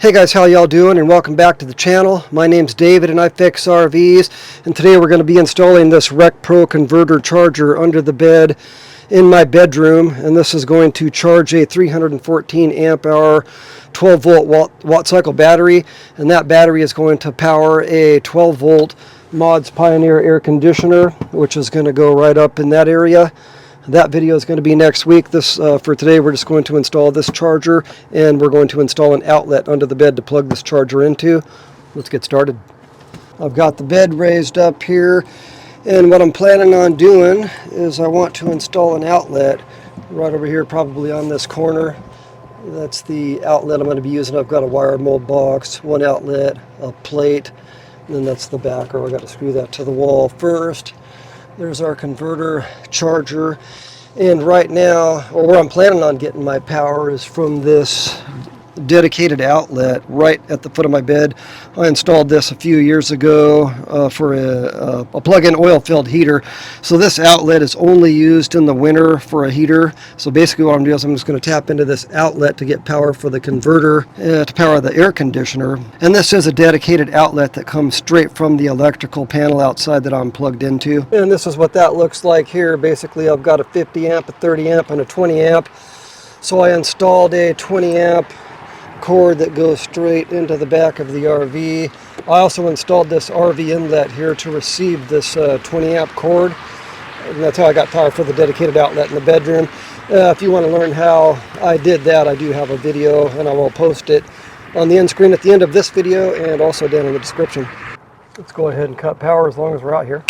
Hey guys, how y'all doing? And welcome back to the channel. My name's David and I fix RVs, and today we're going to be installing this RecPro converter charger under the bed in my bedroom, and this is going to charge a 314 amp hour 12 volt watt cycle battery, and that battery is going to power a 12 volt ModsPioneers Air Conditioner, which is going to go right up in that area. That video is going to be next week. For today, we're just going to install this charger, and we're going to install an outlet under the bed to plug this charger into. Let's get started. I've got the bed raised up here, and what I'm planning on doing is I want to install an outlet right over here, probably on this corner. That's the outlet I'm going to be using. I've got a wire mold box, one outlet, a plate, and then that's the backer. I've got to screw that to the wall first. There's our converter charger, and right now, or where I'm planning on getting my power, is from this dedicated outlet right at the foot of my bed. I installed this a few years ago for a plug-in oil-filled heater. So this outlet is only used in the winter for a heater. So basically what I'm doing is I'm just going to tap into this outlet to get power for the converter to power the air conditioner. And this is a dedicated outlet that comes straight from the electrical panel outside that I'm plugged into. And this is what that looks like here. Basically I've got a 50 amp, a 30 amp, and a 20 amp. So I installed a 20 amp cord that goes straight into the back of the RV. I also installed this RV inlet here to receive this 20 amp cord, and that's how I got power for the dedicated outlet in the bedroom. If you want to learn how I did that, I do have a video, and I will post it on the end screen at the end of this video and also down in the description. Let's go ahead and cut power as long as we're out here.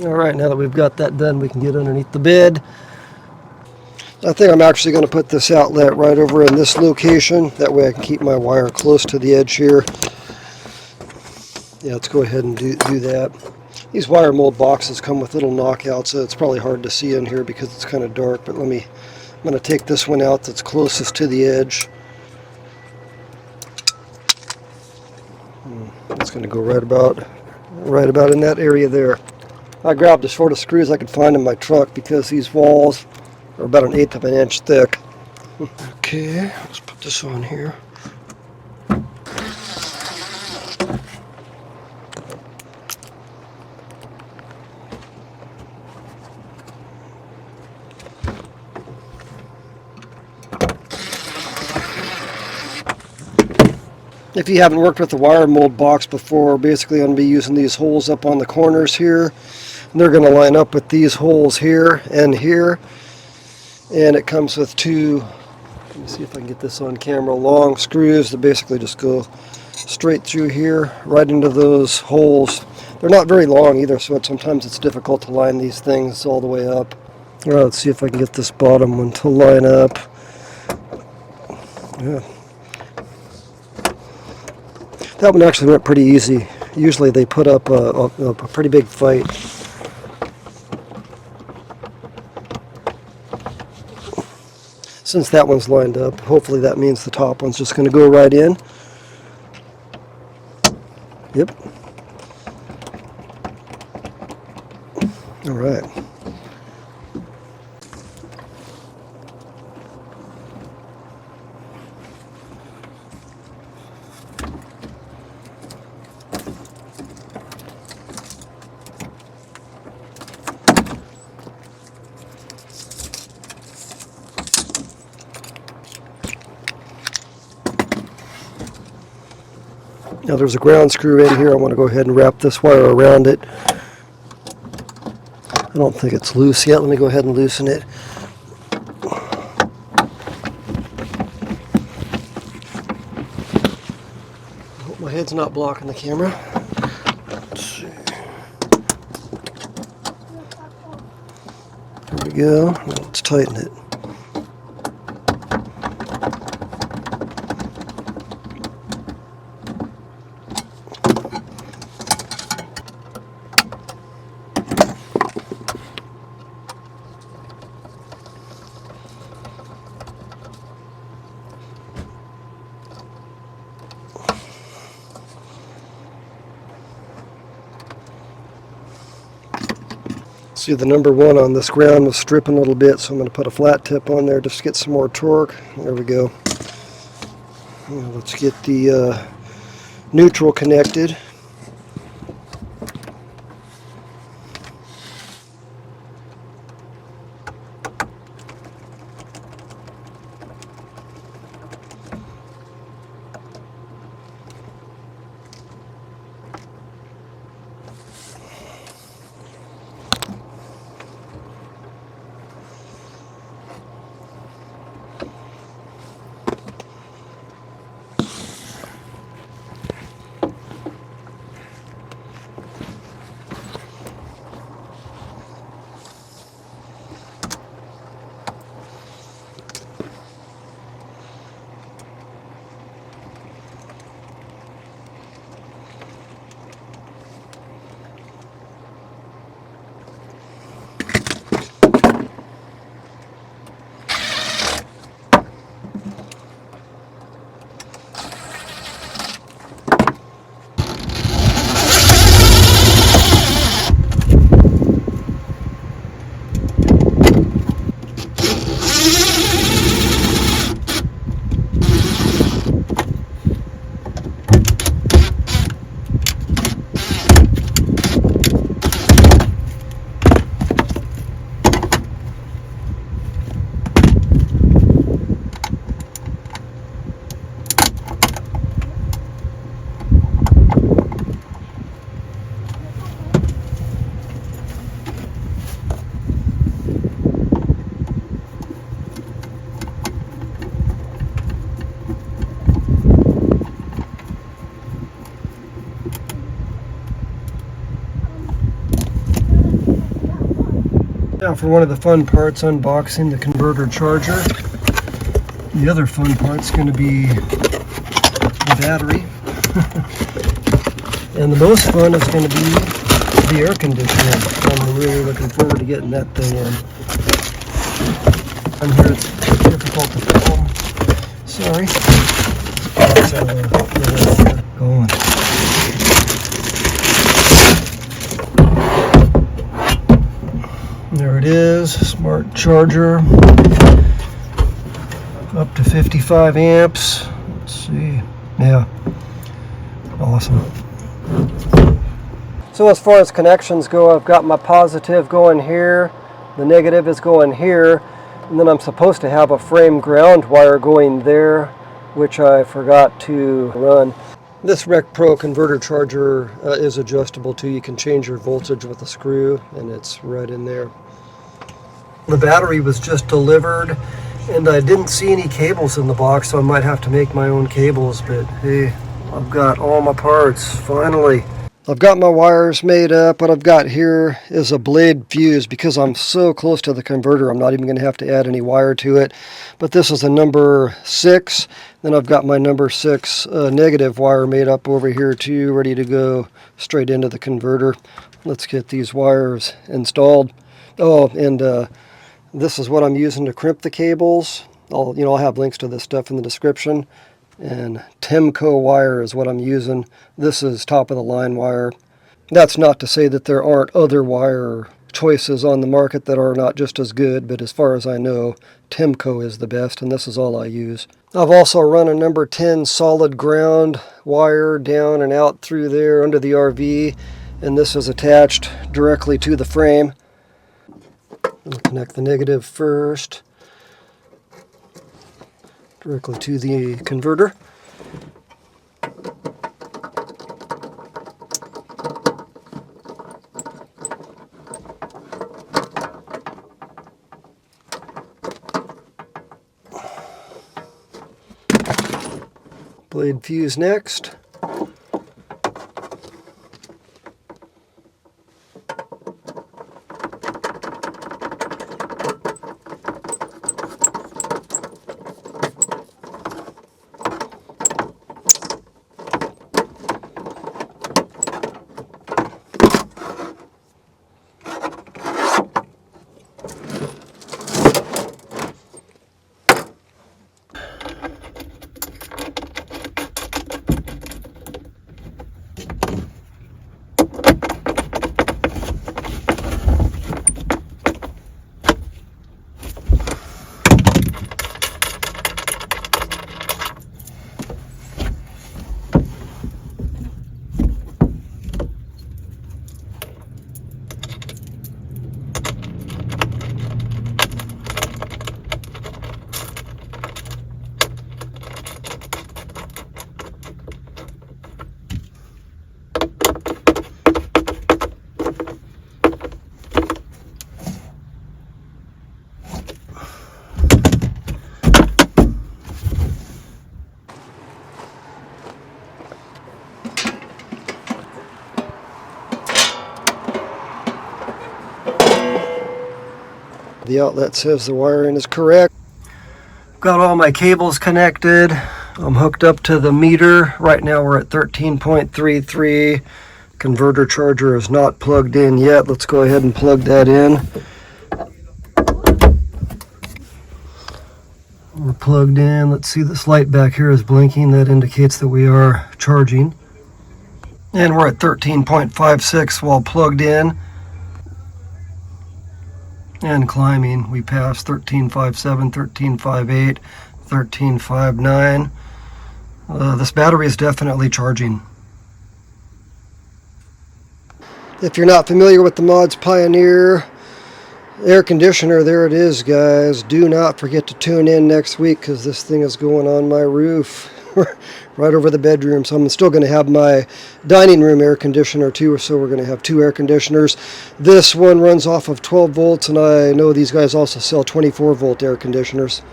Alright, now that we've got that done, we can get underneath the bed. I think I'm actually going to put this outlet right over in this location. That way I can keep my wire close to the edge here. Yeah, let's go ahead and do that. These wire mold boxes come with little knockouts, so it's probably hard to see in here because it's kind of dark, but I'm going to take this one out that's closest to the edge. It's going to go right about in that area there. I grabbed as short of screws I could find in my truck because these walls are about 1/8 of an inch thick. Okay, let's put this on here. If you haven't worked with the wire mold box before, basically I'm going to be using these holes up on the corners here. And they're going to line up with these holes here and here. And it comes with two, let me see if I can get this on camera, long screws that basically just go straight through here, right into those holes. They're not very long either, so sometimes it's difficult to line these things all the way up. All right, let's see if I can get this bottom one to line up. Yeah. That one actually went pretty easy. Usually they put up a pretty big fight. Since that one's lined up, hopefully that means the top one's just going to go right in. Yep. All right. Now there's a ground screw in here. I want to go ahead and wrap this wire around it. I don't think it's loose yet. Let me go ahead and loosen it. I hope my head's not blocking the camera. Let's see. There we go. Now let's tighten it. See, the number 1 on this ground was stripping a little bit, so I'm going to put a flat tip on there just to get some more torque. There we go. Now let's get the neutral connected. Now for one of the fun parts, unboxing the converter charger. The other fun part's going to be the battery. And the most fun is going to be the air conditioner. I'm really looking forward to getting that thing in. I'm here, it's difficult to film. Sorry. So, going. There it is, smart charger, up to 55 amps. Let's see, yeah, awesome. So as far as connections go, I've got my positive going here, the negative is going here, and then I'm supposed to have a frame ground wire going there, which I forgot to run. This RecPro converter charger is adjustable too. You can change your voltage with a screw, and it's right in there. The battery was just delivered, and I didn't see any cables in the box, so I might have to make my own cables, but hey, I've got all my parts, finally. I've got my wires made up. What I've got here is a blade fuse. Because I'm so close to the converter, I'm not even going to have to add any wire to it. But this is a number 6. Then I've got my number 6 negative wire made up over here too, ready to go straight into the converter. Let's get these wires installed. Oh, and this is what I'm using to crimp the cables. I'll have links to this stuff in the description. And Timco wire is what I'm using. This is top of the line wire. That's not to say that there aren't other wire choices on the market that are not just as good, but as far as I know, Timco is the best, and this is all I use. I've also run a number 10 solid ground wire down and out through there under the RV, and this is attached directly to the frame. I'll connect the negative first, directly to the converter. Blade fuse next. The outlet says the wiring is correct. Got all my cables connected. I'm hooked up to the meter. Right now we're at 13.33. Converter charger is not plugged in yet. Let's go ahead and plug that in. We're plugged in. Let's see, this light back here is blinking. That indicates that we are charging. And we're at 13.56 while plugged in. And climbing, we passed 13.57, 13.58, 13.59. This battery is definitely charging. If you're not familiar with the ModsPioneers Air Conditioner, there it is, guys. Do not forget to tune in next week, because this thing is going on my roof. Right over the bedroom. So I'm still going to have my dining room air conditioner too, so we're going to have 2 air conditioners. This one runs off of 12 volts, and I know these guys also sell 24 volt air conditioners.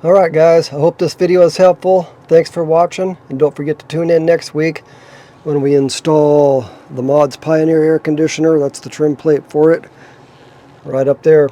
Alright guys, I hope this video is helpful. Thanks for watching, and don't forget to tune in next week when we install the ModsPioneers air conditioner. That's the trim plate for it. right up there.